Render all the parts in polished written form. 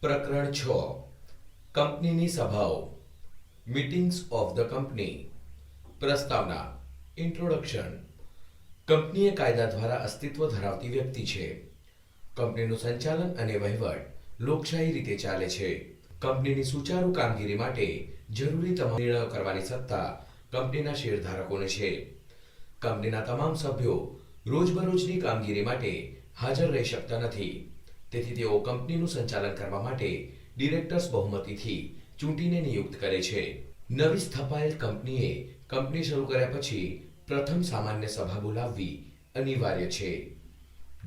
પ્રકરણ 6 કંપનીની સભાઓ મીટિંગ્સ ઓફ ધ કંપની પ્રસ્તાવના ઇન્ટ્રોડક્શન કંપની એ કાયદા દ્વારા અસ્તિત્વ ધરાવતી વ્યક્તિ છે. કંપનીનું સંચાલન અને વહીવટ લોકશાહી રીતે ચાલે છે. કંપનીની સુચારુ કામગીરી માટે જરૂરી તમામ નિર્ણયો કરવાની સત્તા કંપનીના શેરધારકોને છે. કંપનીના તમામ સભ્યો રોજબરોજની કામગીરી માટે હાજર રહી શકતા નથી. તેથી તેઓ કંપનીનું સંચાલન કરવા માટે ડિરેક્ટર્સ બહુમતીથી ચૂંટીને નિયુક્ત કરે છે. નવી સ્થપાયેલ કંપનીએ કંપની શરૂ કર્યા પછી પ્રથમ સામાન્ય સભા બોલાવવી અનિવાર્ય છે.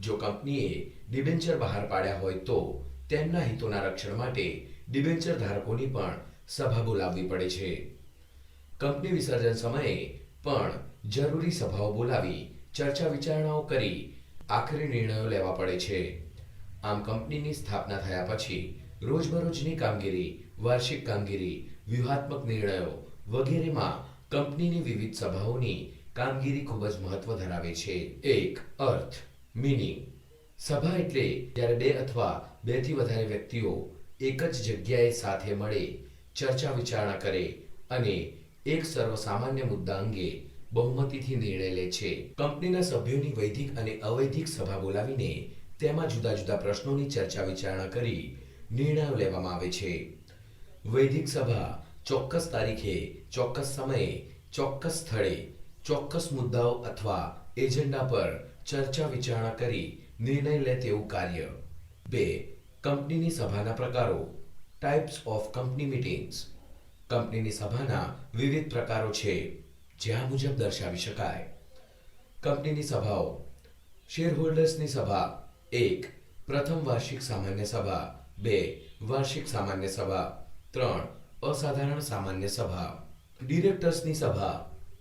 જો કંપનીએ ડિબેન્ચર બહાર પાડ્યા હોય તો તેમના હિતોના રક્ષણ માટે ડિબેન્ચર ધારકોની પણ સભા બોલાવવી પડે છે. કંપની વિસર્જન સમયે પણ જરૂરી સભાઓ બોલાવી ચર્ચા વિચારણાઓ કરી આખરી નિર્ણયો લેવા પડે છે. આમ કંપનીની સ્થાપના થયા પછી રોજબરોજની કામગીરી, વાર્ષિક કામગીરી, વ્યૂહાત્મક નિર્ણયો વગેરેમાં કંપનીની વિવિધ સભાઓની કામગીરી ખૂબ જ મહત્વ ધરાવે છે. 1. અર્થ મીનિંગ સભા એટલે જ્યારે બે અથવા બેથી વધારે વ્યક્તિઓ એક જ જગ્યાએ સાથે મળે, ચર્ચા વિચારણા કરે અને એક સર્વસામાન્ય મુદ્દા અંગે બહુમતીથી નિર્ણય લે છે. કંપનીના સભ્યોની વૈધિક અને અવૈધિક સભા બોલાવીને તેમાં જુદા જુદા પ્રશ્નોની ચર્ચા વિચારણા કરી નિર્ણયો લેવામાં આવે છે. વૈધિક સભા ચોક્કસ તારીખે, ચોક્કસ સમયે, ચોક્કસ સ્થળે, ચોક્કસ મુદ્દાઓ અથવા એજન્ડા પર ચર્ચા વિચારણા કરી નિર્ણય લે તેવું કાર્ય. 2. કંપનીની સભાના પ્રકારો ટાઈપ્સ ઓફ કંપની મીટિંગ્સ કંપનીની સભાના વિવિધ પ્રકારો છે જે આ મુજબ દર્શાવી શકાય. કંપનીની સભાઓ શેરહોલ્ડર્સની સભા 1. પ્રથમ વાર્ષિક સામાન્ય સભા 2. વાર્ષિક સામાન્ય સભા 3. અસાધારણ સામાન્ય સભા. ડિરેક્ટર્સની સભા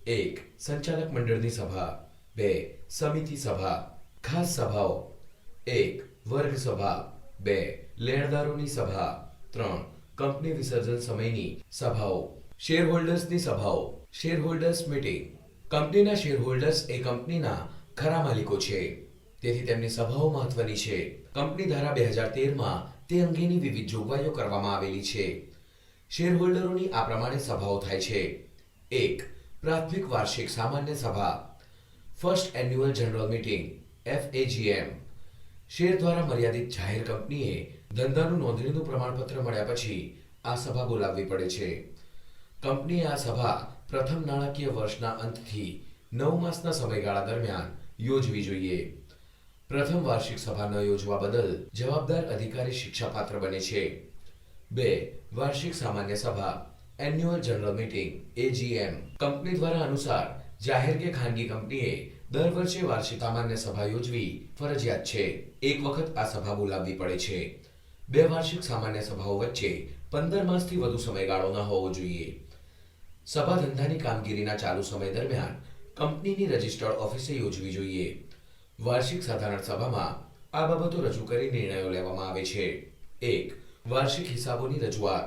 1. સંચાલક મંડળની સભા 2. સમિતિ સભા. ખાસ સભાઓ 1. વર્ગ સભા 2. લેણદારોની સભા 3. કંપની વિસર્જન સમયની સભાઓ. શેરહોલ્ડર્સની સભાઓ શેરહોલ્ડર્સ મીટિંગ કંપનીના શેરહોલ્ડર્સ એ કંપનીના ખરા માલિકો છે, તેથી તેમની સભાઓ મહત્વની છે. કંપની ધારા 2013માં તે અંગેની વિવિધ જોગવાઈઓ કરવામાં આવેલી છે. શેરહોલ્ડરોની આ પ્રમાણે સભાઓ થાય છે. 1. પ્રાથમિક વાર્ષિક સામાન્ય સભા first annual general meeting FAGM share દ્વારા મર્યાદિત જાહેર કંપનીએ ધંધાનું નોંધણીનું પ્રમાણપત્ર મળ્યા પછી આ સભા બોલાવવી પડે છે. કંપનીએ આ સભા પ્રથમ નાણાકીય વર્ષના અંતથી 9 માસના સમયગાળા દરમિયાન યોજવી જોઈએ. પ્રથમ વાર્ષિક સભા ન યોજવા બદલ જવાબદાર અધિકારી શિક્ષાપાત્ર બને છે. 2. વાર્ષિક સામાન્ય સભા annual general meeting AGM company દ્વારા અનુસાર જાહેર કે ખાનગી કંપનીએ દર વર્ષે વાર્ષિક સામાન્ય સભા યોજવી ફરજિયાત છે. એક વખત આ સભા બોલાવવી પડે છે. 2 વાર્ષિક સામાન્ય સભાઓ વચ્ચે 15 માસથી વધુ સમયગાળો ન હોવો જોઈએ. સભા ધંધાની કામગીરીના ચાલુ સમય દરમિયાન કંપનીની રજિસ્ટર્ડ ઓફિસે યોજવી જોઈએ. વાર્ષિક સાધારણ સભામાં આ બાબતો રજૂ કરી નિર્ણયો લેવામાં આવે છે. 1. વાર્ષિક હિસાબોની રજૂઆત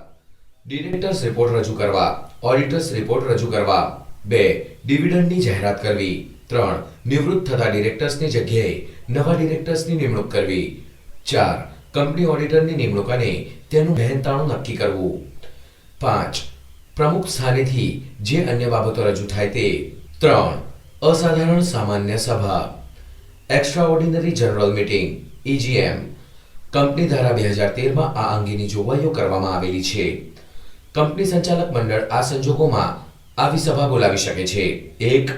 ડિરેક્ટર્સ રિપોર્ટ રજૂ કરવા, ઓડિટર્સ રિપોર્ટ રજૂ કરવા. 2. ડિવિડન્ડની જાહેરાત કરવી. 3. નિવૃત્ત થતા ડિરેક્ટર્સની જગ્યાએ નવા ડિરેક્ટર્સની નિમણૂક કરવી. 4. કંપની ઓડિટરની નિમણૂક અને તેનું મહેનતાણું નક્કી કરવું. 5. પ્રમુખ સ્થાનેથી જે અન્ય બાબતો રજૂ થાય તે. 3. અસાધારણ સામાન્ય સભા extraordinary general meeting EGM company ધારા 2013માં આ અંગેની જોગવાઈઓ કરવામાં આવેલી છે. કંપની સંચાલક મંડળ આ સંજોગોમાં આવી સભા બોલાવી શકે છે. 1.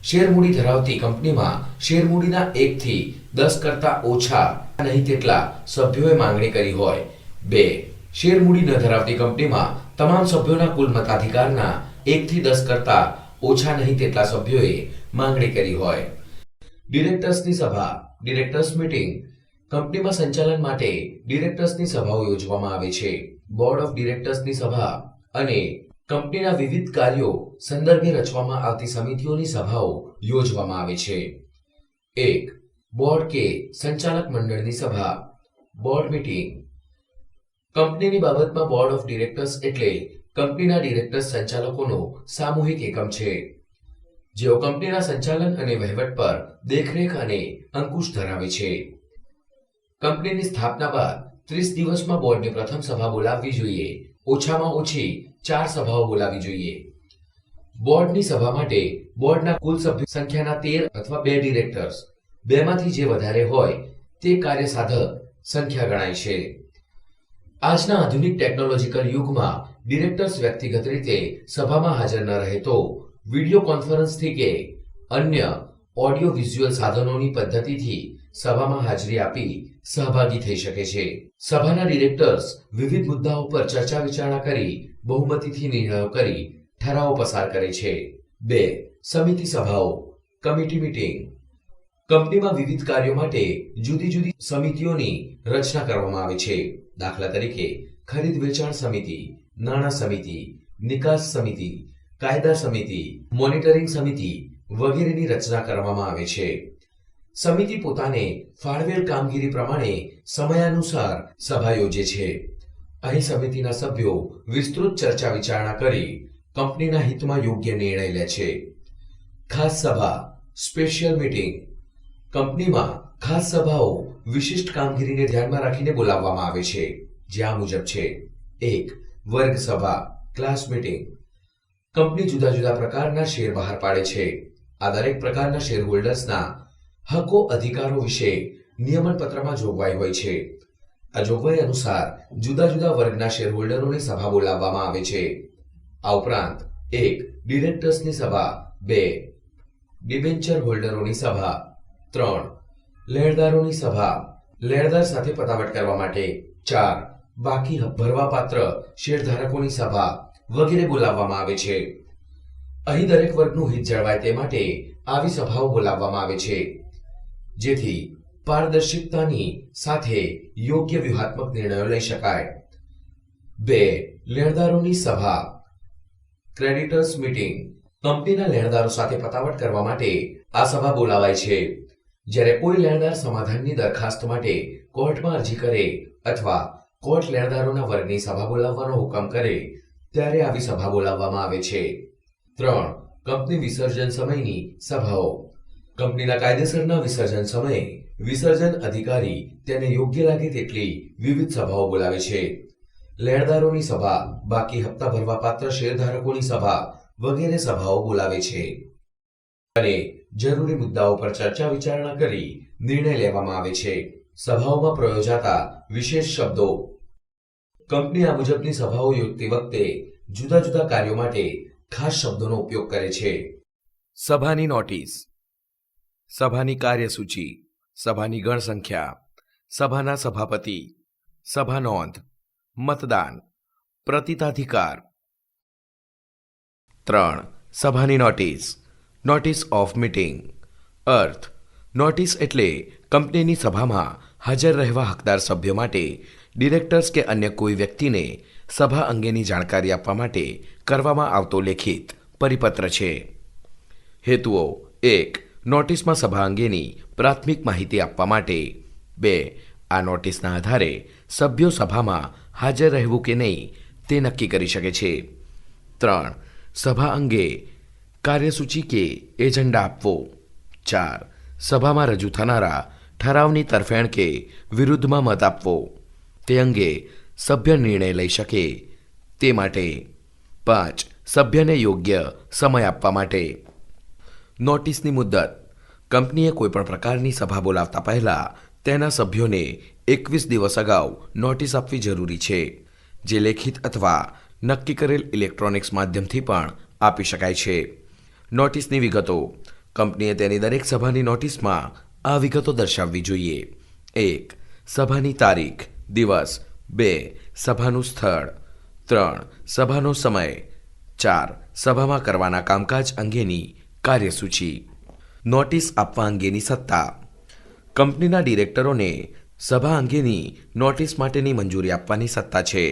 શેરમૂડી ધરાવતી કંપનીમાં શેરમૂડીના 1 થી 10 કરતા ઓછા નહીં તેટલા સભ્યોએ માંગણી કરી હોય. 2. શેરમૂડી ન ધરાવતી કંપનીમાં તમામ સભ્યોના કુલ મતાધિકારના 1 થી 10 કરતા ઓછા નહીં તેટલા સભ્યોએ માંગણી કરી હોય. ડિરેક્ટર્સની સભા ડિરેક્ટર્સ મીટિંગ કંપનીમાં સંચાલન માટે ડિરેક્ટર્સની સભાઓ યોજવામાં આવે છે. બોર્ડ ઓફ ડિરેક્ટર્સની સભા અને કંપનીના વિવિધ કાર્યો સંદર્ભે રચવામાં આવતી સમિતિઓની સભાઓ યોજવામાં આવે છે. 1. બોર્ડ કે સંચાલક મંડળની સભા બોર્ડ મીટિંગ કંપનીની બાબતમાં બોર્ડ ઓફ ડિરેક્ટર્સ એટલે કંપનીના ડિરેક્ટર્સ સંચાલકોનો સામૂહિક એકમ છે, જેઓ કંપનીના સંચાલન અને વહીવટ પર દેખરેખ અને અંકુશ ધરાવે છે. કંપનીની સ્થાપના બાદ 30 દિવસમાં બોર્ડની પ્રથમ સભા બોલાવવી જોઈએ. ઓછામાં ઓછી 4 સભાઓ બોલાવવી જોઈએ. બોર્ડની સભા માટે બોર્ડના કુલ સભ્ય સંખ્યાના 13 અથવા 2 ડિરેક્ટર્સ, બેમાંથી જે વધારે હોય તે કાર્યસાધક સંખ્યા ગણાય છે. આજના આધુનિક ટેકનોલોજીકલ યુગમાં ડિરેક્ટર્સ વ્યક્તિગત રીતે સભામાં હાજર ન રહે તો વિડીયો કોન્ફરન્સથી કે અન્ય ઓડિયો વિઝ્યુઅલ સાધનોની પદ્ધતિથી સભામાં હાજરી આપી સહભાગી થઈ શકે છે. સભાના ડિરેક્ટર્સ વિવિધ મુદ્દાઓ પર ચર્ચા વિચારણા કરી બહુમતીથી નિર્ણયો કરી ઠરાવો પસાર કરે છે. 2. સમિતિ સભાઓ, કમિટી મીટિંગ. કંપનીમાં વિવિધ કાર્યો માટે જુદી જુદી સમિતિઓની રચના કરવામાં આવે છે. દાખલા તરીકે ખરીદ વેચાણ સમિતિ, નાણાં સમિતિ, નિકાસ સમિતિ, કાયદા સમિતિ, મોનિટરિંગ સમિતિ વગેરેની રચના કરવામાં આવે છે. સમિતિ પોતાને ફાળવેલ કામગીરી પ્રમાણે સમયાનુસાર સભા યોજે છે. અહીં સમિતિના સભ્યો વિસ્તૃત ચર્ચા વિચારણા કરી કંપનીના હિતમાં યોગ્ય નિર્ણય લે છે. ખાસ સભા, સ્પેશિયલ મીટિંગ. કંપનીમાં ખાસ સભાઓ વિશિષ્ટ કામગીરીને ધ્યાનમાં રાખીને બોલાવવામાં આવે છે, જે આ મુજબ છે. 1. વર્ગ સભા, ક્લાસ મીટિંગ. કંપની જુદા જુદા પ્રકારના શેર બહાર પાડે છે. આ દરેક પ્રકારના શેર હોલ્ડર્સના હકો અધિકારો વિશે નિયમન પત્રમાં જોગવાઈ હોય છે. આ જોગવાઈ અનુસાર જુદા જુદા વર્ગના શેર હોલ્ડરોની સભા બોલાવવામાં આવે છે. આ ઉપરાંત 1. ડિરેક્ટર્સની સભા, 2. ડિબેન્ચર હોલ્ડરોની સભા, 3. લેણદારોની સભા, લેણદાર સાથે પતાવટ કરવા માટે, 4. બાકી ભરવાપાત્ર શેરધારકોની સભા વગેરે બોલાવવામાં આવે છે. અહીં દરેક વર્ગનું હિત જળવાય તે માટે આવી સભાઓ બોલાવવામાં આવે છે, જેથી પારદર્શિતાની સાથે યોગ્ય વ્યૂહાત્મક નિર્ણયો લઈ શકાય. 2. લેણદારોની સભા, ક્રેડિટર્સ મીટિંગ. કંપનીના લેણદારો સાથે પતાવટ કરવા માટે આ સભા બોલાવાય છે. જ્યારે કોઈ લેણદાર સમાધાનની દરખાસ્ત માટે કોર્ટમાં અરજી કરે અથવા કોર્ટ લેણદારોના વર્ગની સભા બોલાવવાનો હુકમ કરે ત્યારે આવી સભા બોલાવવામાં આવે છે. 3. કંપની વિસર્જન સમયની સભાઓ. કંપનીના કાયદેસરના વિસર્જન સમયે વિસર્જન અધિકારી તેને યોગ્ય લાગે તેટલી વિવિધ સભાઓ બોલાવે છે. લેણદારોની સભા, બાકી હપ્તા ભરવાપાત્ર શેરધારકોની સભા વગેરે સભાઓ બોલાવે છે અને જરૂરી મુદ્દાઓ પર ચર્ચા વિચારણા કરી નિર્ણય લેવામાં આવે છે. સભાઓમાં પ્રયોજાતા વિશેષ શબ્દો. કંપની આ મુજબની સભાઓ યોજતી વખતે જુદા જુદા કાર્યો માટે ખાસ શબ્દોનો ઉપયોગ કરે છે. સભાની નોટિસ, સભાની કાર્યસૂચિ, સભાની ગણસંખ્યા, સભાના સભાપતિ, સભા નોંધ, મતદાન, પ્રતિતાધિકાર. 3. સભાની notice, notice of meeting. Earth: notice એટલે કંપનીની સભામાં હાજર રહેવા હકદાર સભ્યો માટે ડિરેક્ટર્સ કે અન્ય કોઈ વ્યક્તિને સભા અંગેની જાણકારી આપવા માટે કરવામાં આવતો લેખિત પરિપત્ર છે. હેતુઓ: 1. નોટિસમાં સભા અંગેની પ્રાથમિક માહિતી આપવા માટે. 2. આ નોટિસના આધારે સભ્યો સભામાં હાજર રહેવું કે નહીં તે નક્કી કરી શકે છે. 3. સભા અંગે કાર્યસૂચિ કે એજન્ડા આપવો. 4. સભામાં રજૂ થનારા ઠરાવની તરફેણ કે વિરુદ્ધમાં મત આપવો, તે અંગે સભ્ય નિર્ણય લઈ શકે તે માટે. 5. સભ્યને યોગ્ય સમય આપવા માટે. નોટિસની મુદ્દત: કંપનીએ કોઈપણ પ્રકારની સભા બોલાવતા પહેલા તેના સભ્યોને 21 દિવસ અગાઉ નોટિસ આપવી જરૂરી છે, જે લેખિત અથવા નક્કી કરેલ ઇલેક્ટ્રોનિક્સ માધ્યમથી પણ આપી શકાય છે. નોટિસની વિગતો: કંપનીએ તેની દરેક સભાની નોટિસમાં આ વિગતો દર્શાવવી જોઈએ. 1. સભાની તારીખ, દિવસ. 2. સભાનું સ્થળ. 3. સભાનો સમય. 4. સભામાં કરવાના કામકાજ અંગેની કાર્યસૂચિ. નોટિસ આપવા અંગેની સત્તા: કંપનીના ડિરેક્ટરોને સભા અંગેની નોટિસ માટેની મંજૂરી આપવાની સત્તા છે.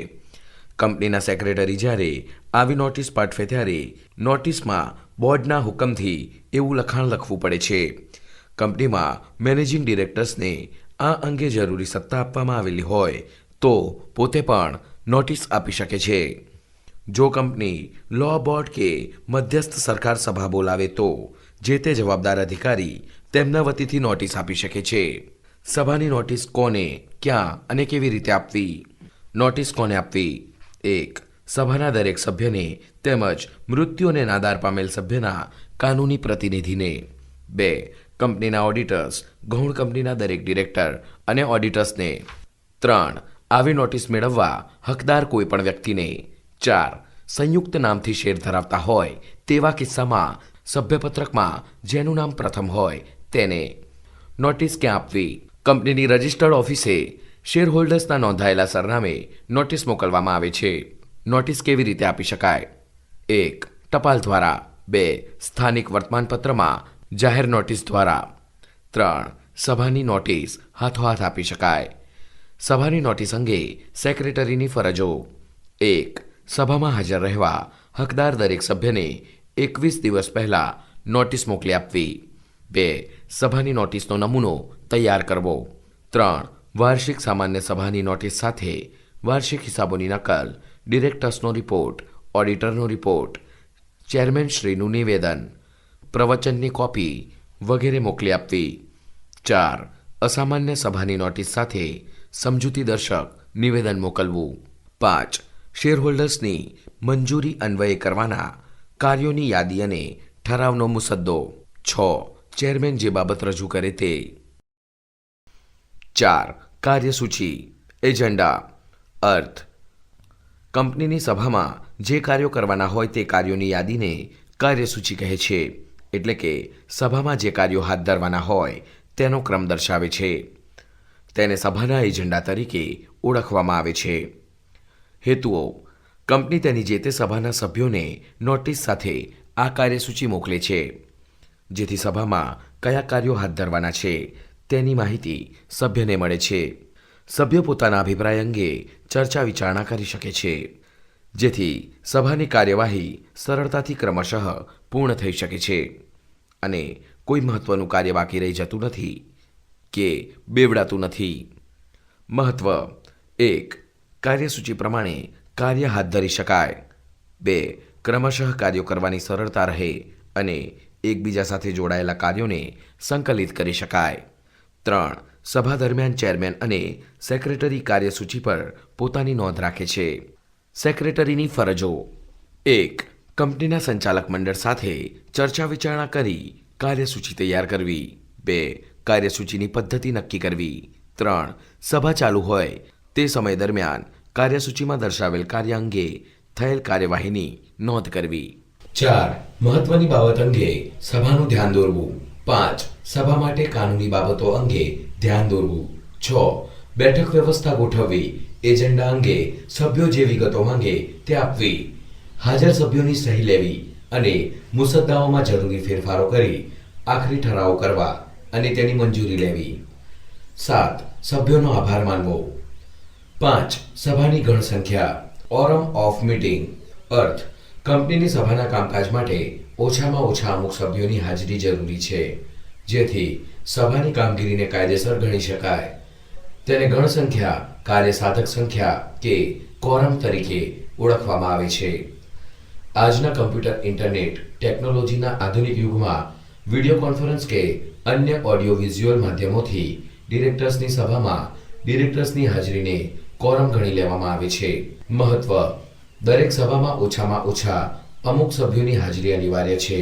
કંપનીના સેક્રેટરી જ્યારે આવી નોટિસ પાઠવે ત્યારે નોટિસમાં બોર્ડના હુકમથી એવું લખાણ લખવું પડે છે. કંપનીમાં મેનેજિંગ ડિરેક્ટર્સને આ અંગે જરૂરી સત્તા આપવામાં આવેલી હોય તો પોતે પણ નોટિસ આપી શકે છે. જો કંપની લો બોર્ડ કે મધ્યસ્થ સરકાર સભા બોલાવે તો જે તે જવાબદાર અધિકારી તેમના વતીથી નોટિસ આપી શકે છે. સભાની નોટિસ કોને, ક્યાં અને કેવી રીતે આપવી? નોટિસ કોને આપવી? 1. સભાના દરેક સભ્યને તેમજ મૃત્યુ અને નાદાર પામેલ સભ્યના કાનૂની પ્રતિનિધિને. 2. કંપનીના ઓડિટર્સ, ગૌણ કંપનીના દરેક ડિરેક્ટર અને ઓડિટર્સને. 3. આવી નોટિસ મેળવવા હકદાર કોઈ પણ વ્યક્તિને. 4. સંયુક્ત નામથી શેર ધરાવતા હોય તેવા કિસ્સામાં સભ્યપત્રકમાં જેનું નામ પ્રથમ હોય તેને. નોટિસ ક્યાં આપવી? કંપનીની રજિસ્ટર્ડ ઓફિસે શેરહોલ્ડર્સના નોંધાયેલા સરનામે નોટિસ મોકલવામાં આવે છે. નોટિસ કેવી રીતે આપી શકાય? 1. ટપાલ દ્વારા. 2. સ્થાનિક વર્તમાનપત્રમાં જાહેર નોટિસ દ્વારા. 3. સભાની નોટિસ હાથોહાથ આપી શકાય. સભાની નોટિસ અંગે સેક્રેટરીની ફરજો. 1. સભામાં હાજર રહેવા હકદાર દરેક સભ્યને 21 દિવસ પહેલા નોટિસ મોકલી આપવી. 2. સભાની નોટિસનો નમૂનો તૈયાર કરવો. 3. વાર્ષિક સામાન્ય સભાની નોટિસ સાથે વાર્ષિક હિસાબોની નકલ, ડિરેક્ટર્સનો રિપોર્ટ, ઓડિટરનો રિપોર્ટ, ચેરમેનશ્રીનું નિવેદન, પ્રવચનની કોપી વગેરે મોકલી આપવી. 4. અસામાન્ય સભાની નોટિસ સાથે સમજૂતી દર્શક નિવેદન મોકલવું. 5. શેરહોલ્ડર્સની મંજૂરી અન્વયે કરવાના કાર્યોની યાદી અને ઠરાવનો મુસદ્દો. 6. ચેરમેન જે બાબત રજૂ કરે તે. 4. કાર્યસૂચિ, એજન્ડા. અર્થ: કંપનીની સભામાં જે કાર્યો કરવાના હોય તે કાર્યોની યાદીને કાર્યસૂચિ કહે છે. એટલે કે સભામાં જે કાર્યો હાથ ધરવાના હોય તેનો ક્રમ દર્શાવે છે. તેને સભાના એજન્ડા તરીકે ઓળખવામાં આવે છે. હેતુઓ: કંપની તેની જે તે સભાના સભ્યોને નોટિસ સાથે આ કાર્યસૂચિ મોકલે છે, જેથી સભામાં કયા કાર્યો હાથ ધરવાના છે તેની માહિતી સભ્યને મળે છે. સભ્ય પોતાના અભિપ્રાય અંગે ચર્ચા વિચારણા કરી શકે છે, જેથી સભાની કાર્યવાહી સરળતાથી ક્રમશઃ પૂર્ણ થઈ શકે છે અને કોઈ મહત્વનું કાર્ય બાકી રહી જતું નથી કે બેવડાતું નથી. મહત્વ: 1. કાર્યસૂચિ પ્રમાણે કાર્ય હાથ ધરી શકાય. 2. ક્રમશઃ કાર્યો કરવાની સરળતા રહે અને એકબીજા સાથે જોડાયેલા કાર્યોને સંકલિત કરી શકાય. 3. સભા દરમિયાન ચેરમેન અને સેક્રેટરી કાર્યસૂચિ પર પોતાની નોંધ રાખે છે. સેક્રેટરીની ફરજો: 1. કંપનીના સંચાલક મંડળ સાથે ચર્ચા વિચારણા કરી કાર્યસૂચિ તૈયાર કરવી. 2. કાર્યસૂચિની પદ્ધતિ નક્કી કરવી. 3. સભા ચાલુ હોય તે સમય દરમિયાન કાર્યસૂચિમાં દર્શાવેલ કાર્ય અંગે થયેલ કાર્યવાહીની નોંધ કરવી. 4. મહત્વની બાબત અંગે સભાનું ધ્યાન દોરવું. 5. સભા માટે કાનૂની બાબતો અંગે ધ્યાન દોરવું. 6. બેઠક વ્યવસ્થા ગોઠવવી. એજન્ડા અંગે સભ્યો જે વિગતો માંગે તે આપવી. હાજર સભ્યોની સહી લેવી અને મુસદ્દાઓમાં જરૂરી ફેરફારો કરી આખરી ઠરાવો કરવા અને તેની મંજૂરી લેવી. 7. સભ્યોનો આભાર માનવો. 5. સભાની ગણ સંખ્યા, ઓરમ ઓફ મીટિંગ. અર્થ: કંપનીની સભાના કામકાજ માટે ઓછામાં ઓછા અમુક સભ્યોની હાજરી જરૂરી છે, જેથી સભાની કામગીરીને કાયદેસર ગણી શકાય. તેને ગણ સંખ્યા, કાર્યસાધક સંખ્યા કે કોરમ તરીકે ઓળખવામાં આવે છે. આજના કમ્પ્યુટર ઇન્ટરનેટ ટેકનોલોજીના આધુનિક યુગમાં વિડીયો કોન્ફરન્સ કે અન્ય ઓડિયો વિઝ્યુઅલ માધ્યમોથી ડિરેક્ટર્સની સભામાં ડિરેક્ટર્સની હાજરીને કોરમ ગણી લેવામાં આવે છે. મહત્વ: દરેક સભામાં ઓછામાં ઓછા અમુક સભ્યોની હાજરી અનિવાર્ય છે.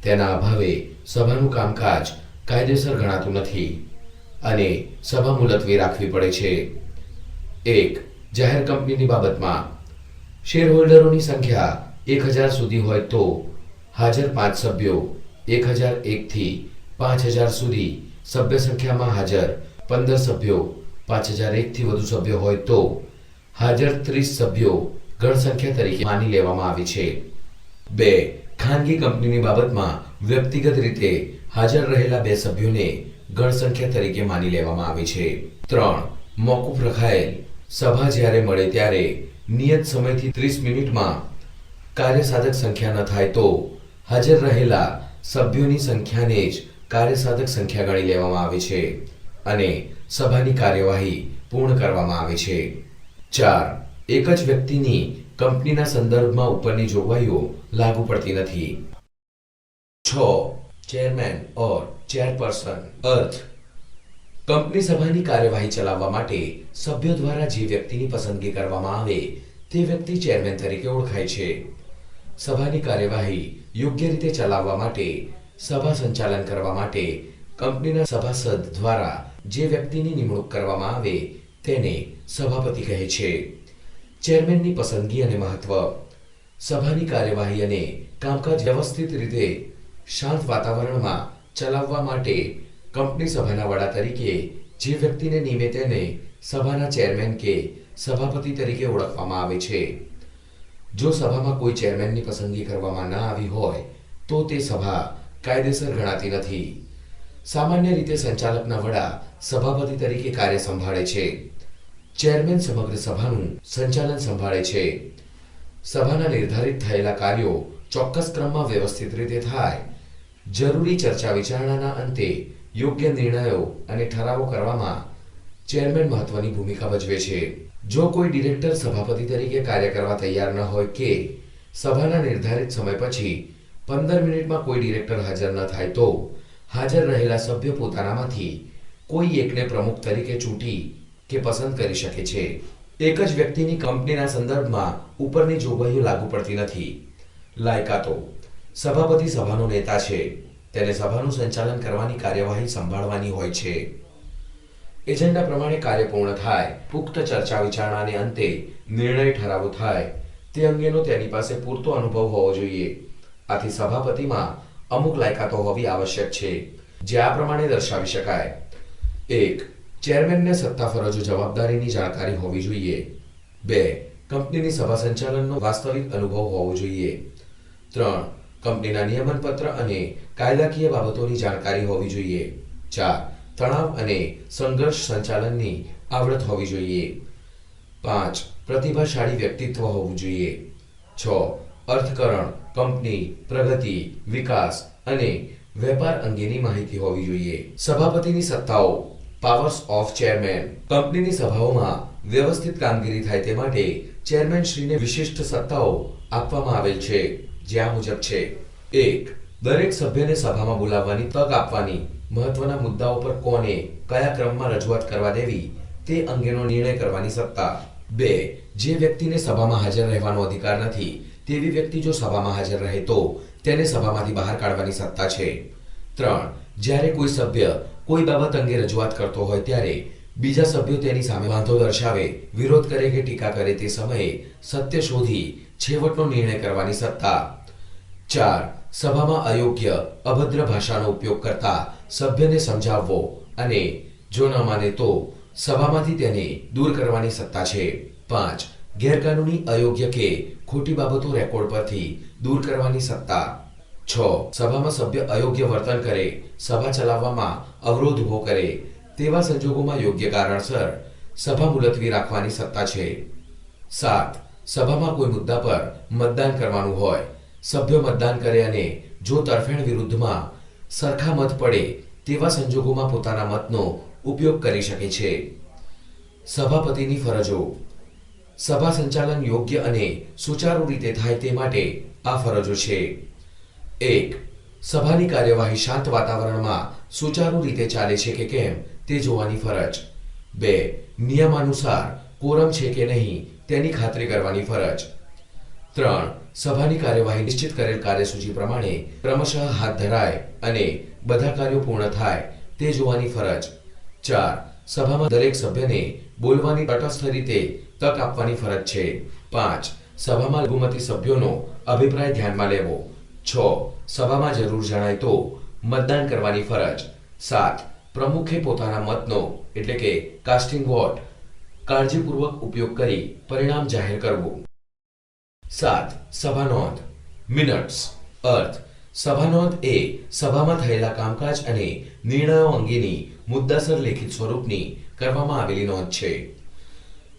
તેના અભાવે સભાનું કામકાજ કાયદેસર ગણાતું નથી અને સભા મુલતવી રાખવી પડે છે. 1. જાહેર કંપનીની બાબતમાં શેરહોલ્ડરોની સંખ્યા 1000 સુધી હોય તો હાજર 5 સભ્યો 1001 થી 5000 સુધી સભ્ય સંખ્યામાં હાજર 15 સભ્યો 5001 થી વધુ સભ્યો હોય તો હાજર 30 સભ્યો ગણ સંખ્યા તરીકે માની લેવામાં આવે છે. 2. ખાનગી કંપનીની બાબતમાં વ્યક્તિગત રીતે હાજર રહેલા 2 સભ્યોને ગણ સંખ્યા તરીકે માની લેવામાં આવે છે. 3. મોકૂફ રખાયેલ સભા જ્યારે મળે ત્યારે નિયત સમયથી 30 મિનિટમાં કાર્યસાધક સંખ્યા ન થાય તો હાજર રહેલા સભ્યોની સંખ્યાને જ કાર્યસાધક સંખ્યા ગણી લેવામાં આવે છે અને સભાની કાર્યવાહી પૂર્ણ કરવામાં આવે છે. 4. એક જ વ્યક્તિની કંપનીના સંદર્ભમાં ઉપરની જોગવાઈઓ લાગુ પડતી નથી. 6. ચેરમેન ઓર ચેરપર્સન. અર્થ: કંપની સભાની કાર્યવાહી ચલાવવા માટે સભ્યો દ્વારા જે વ્યક્તિની પસંદગી કરવામાં આવે તે વ્યક્તિ ચેરમેન તરીકે ઓળખાય છે. સભાની કાર્યવાહી યોગ્ય રીતે ચલાવવા માટે સભા સંચાલન કરવા માટે કંપનીના સભાસદ દ્વારા જે વ્યક્તિની નિમણૂક કરવામાં આવે તેને સભાપતિ કહે છે. ચેરમેનની પસંદગી અને મહત્વ. સભાની કાર્યવાહી અને કામકાજ વ્યવસ્થિત રીતે શાંત વાતાવરણમાં ચલાવવા માટે કંપની સભાના વડા તરીકે જે વ્યક્તિને નિમે તેને સભાના ચેરમેન કે સભાપતિ તરીકે ઓળખવામાં આવે છે. જો સભામાં કોઈ ચેરમેનની પસંદગી કરવામાં ન આવી હોય તો તે સભા કાયદેસર ગણાતી નથી. સામાન્ય રીતે સંચાલકના વડા સભાપતિ તરીકે કાર્ય સંભાળે છે. ચેરમેન સમગ્ર સભાનું સંચાલન સંભાળે છે. સભાના નિર્ધારિત થયેલા કાર્યો ચોક્કસ ક્રમમાં વ્યવસ્થિત રીતે થાય. જરૂરી ચર્ચા વિચારણાના અંતે યોગ્ય નિર્ણયો અને ઠરાવો કરવામાં ચેરમેન મહત્વની ભૂમિકા ભજવે છે. જો કોઈ ડિરેક્ટર સભાપતિ તરીકે કાર્ય કરવા તૈયાર ન હોય કે સભાના નિર્ધારિત સમય પછી 15 મિનિટમાં કોઈ ડિરેક્ટર હાજર ન થાય તો હાજર રહેલા સભ્યો પોતાનામાંથી કોઈ એકને પ્રમુખ તરીકે ચૂંટી કે પસંદ કરી શકે છે. એક જ વ્યક્તિની કંપનીના સંદર્ભમાં ઉપરની જોગવાઈઓ લાગુ પડતી નથી. લાયકાતો. સભાપતિ સભાનો નેતા છે. તેને સભાનું સંચાલન કરવાની કાર્યવાહી સંભાળવાની હોય છે. એજન્ડા પ્રમાણે કાર્ય પૂર્ણ થાય, પુખ્ત ચર્ચા વિચારણાને અંતે નિર્ણય ઠરાવો થાય તે અંગેનો તેની પાસે પૂરતો અનુભવ હોવો જોઈએ. આથી સભાપતિમાં અમુક લાયકાતો હોવી આવશ્યક છે, જે આ પ્રમાણે દર્શાવી શકાય. 1. ચેરમેનને સત્તા ફરજો જવાબદારીની જાણકારી હોવી જોઈએ. 2. કંપનીની સભા સંચાલનનો વાસ્તવિક અનુભવ હોવો જોઈએ. 3. કંપનીના નિયમનપત્ર અને કાયદાકીય બાબતોની જાણકારી હોવી જોઈએ. 4. તણાવ અને સંઘર્ષ સંચાલનની આવડત હોવી જોઈએ. 5. પ્રતિભાશાળી વ્યક્તિત્વ હોવું જોઈએ. 6. અર્થકરણ, કંપની, પ્રગતિ, વિકાસ અને વેપાર અંગેની માહિતી હોવી જોઈએ. સભાપતિની સત્તાઓ. Powers of chairman. કંપનીની સભાઓમાં વ્યવસ્થિત કામગીરી થાય તે માટે ચેરમેન શ્રીને વિશિષ્ટ સત્તાઓ આપવામાં આવેલ છે, જે આ મુજબ છે. 1. દરેક સભ્યને સભામાં બોલાવવાની તક આપવાની, મહત્વના મુદ્દાઓ પર કોને કયા ક્રમમાં રજૂઆત કરવા દેવી તે અંગેનો નિર્ણય કરવાની સત્તા. 2. જે વ્યક્તિને સભામાં હાજર રહેવાનો અધિકાર નથી તેવી વ્યક્તિ જો સભામાં હાજર રહે તો તેને સભામાંથી બહાર કાઢવાની સત્તા છે. 3. જ્યારે કોઈ સભ્ય કોઈ બાબત અંગે રજૂઆત કરતો હોય ત્યારે બીજા સભ્યો તેની સામે વાંધો દર્શાવે, વિરોધ કરે કે ટીકા કરે તે સમયે સત્ય શોધી છેવટનો નિર્ણય કરવાની સત્તા. 4. સભામાં અયોગ્ય, અભદ્ર ભાષાનો ઉપયોગ કરતા સભ્યને સમજાવવો અને જો ન માને તો સભામાંથી તેને દૂર કરવાની સત્તા છે. 5. ગેરકાનૂની, અયોગ્ય કે ખોટી બાબતો રેકોર્ડ પરથી દૂર કરવાની સત્તા. 6. સભામાં સભ્ય અયોગ્ય વર્તન કરે, સભા ચલાવવામાં અવરોધ ઊભો કરે તેવા સંજોગોમાં યોગ્ય કારણસર સભા મુલતવી રાખવાની સત્તા છે. 7. સભામાં કોઈ મુદ્દા પર મતદાન કરવાનું હોય, સભ્યો મતદાન કરે અને જો તરફેણ વિરુદ્ધમાં સરખા મત પડે તેવા સંજોગોમાં પોતાના મતનો ઉપયોગ કરી શકે છે. સભાપતિની ફરજો. સભા સંચાલન યોગ્ય અને સુચારુ રીતે થાય તે માટે આ ફરજો છે. 1. સભાની કાર્યવાહી શાંત વાતાવરણમાં સુચારુ રીતે ચાલે છે કે કેમ તે જોવાની ફરજ. 2. નિયમાનુસાર કોરમ છે કે નહીં તેની ખાતરી કરવાની ફરજ. 3. સભાની કાર્યવાહી નિશ્ચિત કરેલ કાર્યસૂચિ પ્રમાણે ક્રમશઃ હાથ ધરાય અને બધા કાર્યો પૂર્ણ થાય તે જોવાની ફરજ. 4. સભામાં દરેક સભ્યને બોલવાની તટસ્થ રીતે તક આપવાની ફરજ છે. 5. સભામાં લઘુમતી સભ્યોનો અભિપ્રાય ધ્યાનમાં લેવો. 6. સભામાં જરૂર જણાય તો મતદાન કરવાની ફરજ. 7. પ્રમુખે પોતાના મતનો એટલે કે કાસ્ટિંગ વોટ કાળજીપૂર્વક ઉપયોગ કરી પરિણામ જાહેર કરવું. 7. સભા નોંધ. મિનટ્સ. અર્થ. સભા નોંધ એ સભામાં થયેલા કામકાજ અને નિર્ણયો અંગેની મુદ્દાસર લેખિત સ્વરૂપની કરવામાં આવેલી નોંધ છે.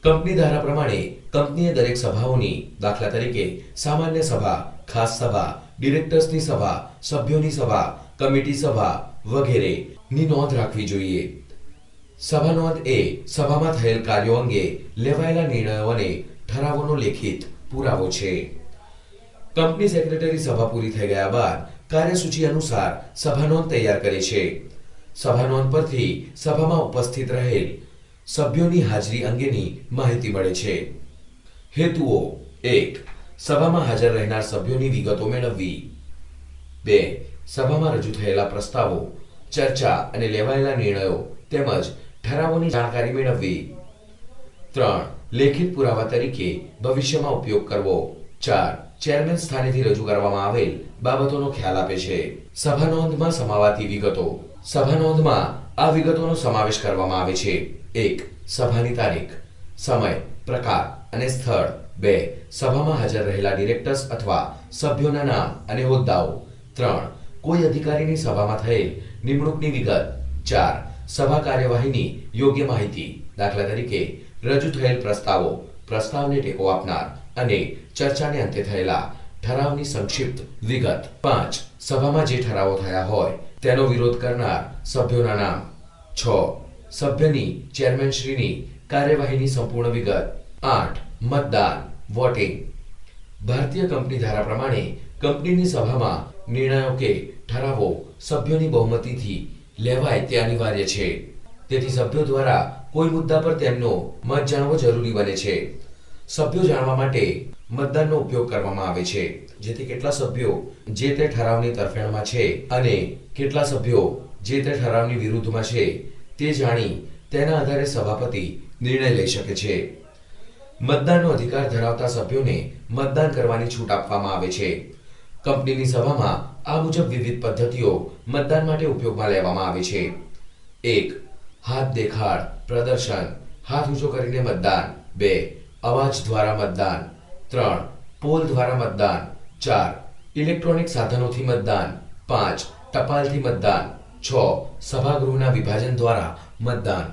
કંપની ધારા પ્રમાણે કંપનીએ દરેક સભાઓની, દાખલા તરીકે સામાન્ય સભા, ખાસ સભા, ડિરેક્ટર્સની સભા, સભ્યોની સભા, કમિટી સભા વગેરે ની નોંધ રાખવી જોઈએ. સભા નોંધ એ સભામાં થયેલ કાર્યો અંગે લેવાયેલા નિર્ણયો અને ઠરાવોનો લેખિત પુરાવો છે. કંપની સેક્રેટરી સભા પૂરી થઈ ગયા બાદ કાર્યસૂચિ અનુસાર સભા નોંધ તૈયાર કરે છે. સભા નોંધ પરથી સભામાં ઉપસ્થિત રહેલ સભ્યોની હાજરી અંગેની માહિતી મળે છે. હેતુઓ: 1. સભામાં હાજર રહેનાર સભ્યોની વિગતો મેળવવી. 2. સભામાં રજૂ થયેલા પ્રસ્તાવો, ચર્ચા અને લેવાયેલા નિર્ણયો તેમજ ઠરાવોની જાણકારી મેળવવી. 3. લેખિત પુરાવા તરીકે ભવિષ્યમાં ઉપયોગ કરવો. 4. ચેરમેન સ્થાનેથી રજૂ કરવામાં આવેલ બાબતોનો ખ્યાલ આપે છે. સભા નોંધમાં સમાવાતી વિગતો. સભા નોંધમાં આ વિગતોનો સમાવેશ કરવામાં આવે છે. 1. સભાની તારીખ, સમય, પ્રકાર અને સ્થળ. 2. સભામાં હાજર રહેલા ડિરેક્ટર્સ અથવા સભ્યોના નામ અને હોદ્દાઓ. 3. કોઈ અધિકારીની સભામાં થયેલ નિમણૂકની વિગત. 4. સભા કાર્યવાહીની યોગ્ય માહિતી, દાખલા તરીકે રજૂ થયેલ પ્રસ્તાવો, પ્રસ્તાવને ટેકો આપનાર અને ચર્ચાને અંતે થયેલા ઠરાવની સંક્ષિપ્ત વિગત. 5. સભામાં જે ઠરાવો થયા હોય તેનો વિરોધ કરનાર સભ્યોના નામ. 6. સભ્યની ચેરમેનશ્રીની કાર્યવાહીની સંપૂર્ણ વિગત. 8. મતદાન, વોટિંગ. ભારતીય કંપની ધારા પ્રમાણે કંપનીની સભામાં નિર્ણયો કે ઠરાવો સભ્યોની બહુમતીથી લેવાય તે અનિવાર્ય છે. તેથી સભ્યો દ્વારા કોઈ મુદ્દા પર તેમનો મત જાણવો જરૂરી બને છે. સભ્યો જાણવા માટે મતદાનનો ઉપયોગ કરવામાં આવે છે, જેથી કેટલા સભ્યો જે તે ઠરાવની તરફેણમાં છે અને કેટલા સભ્યો જે તે ઠરાવની વિરુદ્ધમાં છે તે જાણી તેના આધારે સભાપતિ નિર્ણય લઈ શકે છે. મતદાનનો અધિકાર ધરાવતા સભ્યોને મતદાન કરવાની છૂટ આપવામાં આવે છે. કંપનીની સભામાં આ મુજબ વિવિધ પદ્ધતિઓ મતદાન માટે ઉપયોગમાં લેવામાં આવે છે. 1. હાથ દેખાડ, પ્રદર્શન, હાથ ઊંચો કરીને મતદાન. 2. અવાજ દ્વારા મતદાન. 3. પોલ દ્વારા મતદાન. 4. ઇલેક્ટ્રોનિક સાધનોથી મતદાન. 5. ટપાલથી મતદાન. 6. સભાગૃહના વિભાજન દ્વારા મતદાન.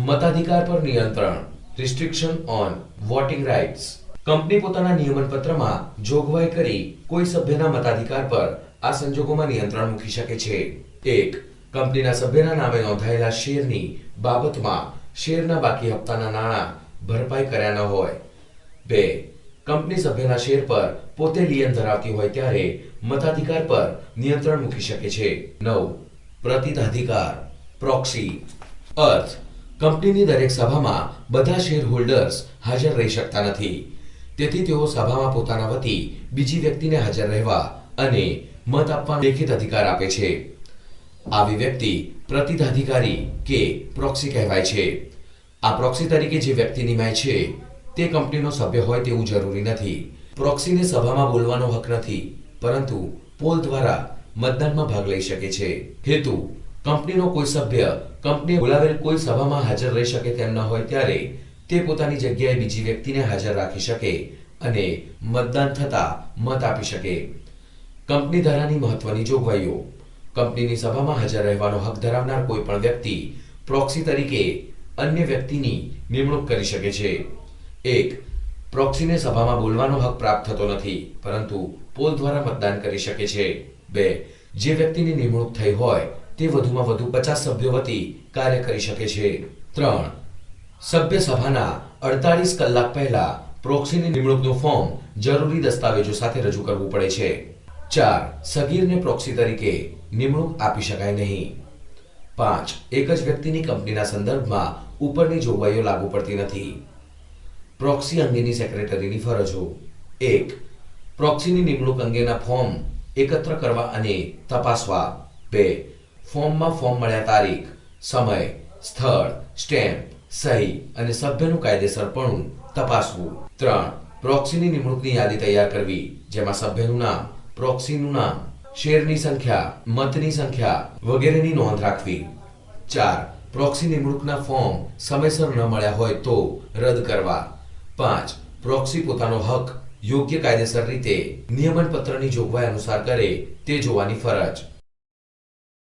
મતાધિકાર પર નિયંત્રણ, restriction on voting rights. Company પોતાના નિયમન પત્રમાં જોગવાઈ કરી કોઈ સભ્યના મતાધિકાર પર આ સંજોગોમાં નિયંત્રણ મૂકી શકે છે. 1. કંપનીના સભ્યના નામે નોંધાયેલા શેરની બાબતમાં શેરના બાકી હપ્તાના નાણાં ભરપાઈ કર્યા ન હોય. 2. કંપની સભ્યના શેર પર પોતે લિયન ધરાવતી હોય ત્યારે મતાધિકાર પર નિયંત્રણ મૂકી શકે છે. 9. પ્રતિનિધિકાર, પ્રોક્સી. અર્થ: કંપનીની દરેક સભામાં બધા શેર હોલ્ડર્સ હાજર રહી શકતા નથી, તેથી તેઓ સભામાં પોતાના વતી બીજી વ્યક્તિને હાજર રહેવા અને મત આપવાનો લેખિત અધિકાર આપે છે. આવી વ્યક્તિ પ્રતિનિધિકારી કે પ્રોક્સી કહેવાય છે. આ પ્રોક્સી તરીકે જે વ્યક્તિ નિમાય છે તે કંપનીનો સભ્ય હોય તેવું જરૂરી નથી. પ્રોક્સીને સભામાં બોલવાનો હક નથી, પરંતુ પોલ દ્વારા મતદાનમાં ભાગ લઈ શકે છે. હેતુ: કંપનીનો કોઈ સભ્ય કંપનીએ બોલાવેલ કોઈ સભામાં હાજર રહી શકે તેમ ન હોય ત્યારે તે પોતાની જગ્યાએ બીજી વ્યક્તિને હાજર રાખી શકે અને મતદાન થતા મત આપી શકે. કંપની ધારાની મહત્વની જોગવાઈઓ. કંપનીની સભામાં હાજર રહેવાનો હક ધરાવનાર કોઈ પણ વ્યક્તિ પ્રોક્સી તરીકે અન્ય વ્યક્તિની નિમણૂક કરી શકે છે. 1. પ્રોક્સીને સભામાં બોલવાનો હક પ્રાપ્ત થતો નથી, પરંતુ પોલ દ્વારા મતદાન કરી શકે છે. 2. જે વ્યક્તિની નિમણૂક થઈ હોય તે વધુમાં વધુ 50 સભ્યો વતી કાર્ય કરી શકે છે. 3. સભ્ય સભાના 48 કલાક પહેલા પ્રોક્સીની નિમણૂકનું ફોર્મ જરૂરી દસ્તાવેજો સાથે રજૂ કરવું પડે છે. 4. સગીરને પ્રોક્સી તરીકે નિમણૂક આપી શકાય નહીં. 5. એક જ વ્યક્તિની કંપનીના સંદર્ભમાં ઉપરની જોગવાઈઓ લાગુ પડતી નથી. પ્રોક્સી અંગેની સેક્રેટરીની ફરજો. 1. પ્રોક્સીની નિમણૂક અંગેના ફોર્મ એકત્ર કરવા અને તપાસવા. 2. ફોર્મમાં ફોર્મ મળ્યા તારીખ, સમય, સ્થળ, સ્ટેમ્પ, સહી અને સભ્યનું કાયદેસરપણું તપાસવું. 3. પ્રોક્સીની નિમણૂકની યાદી તૈયાર કરવી, જેમાં સભ્યનું નામ, પ્રોક્સીનું નામ, શેરની સંખ્યા, મતની સંખ્યા વગેરેની નોંધ રાખવી. 4. પ્રોક્સી નિમણૂકના ફોર્મ સમયસર ન મળ્યા હોય તો રદ કરવા. 5. પ્રોક્સી પોતાનો હક યોગ્ય કાયદેસર રીતે નિયમન પત્રની જોગવાઈ અનુસાર કરે તે જોવાની ફરજ.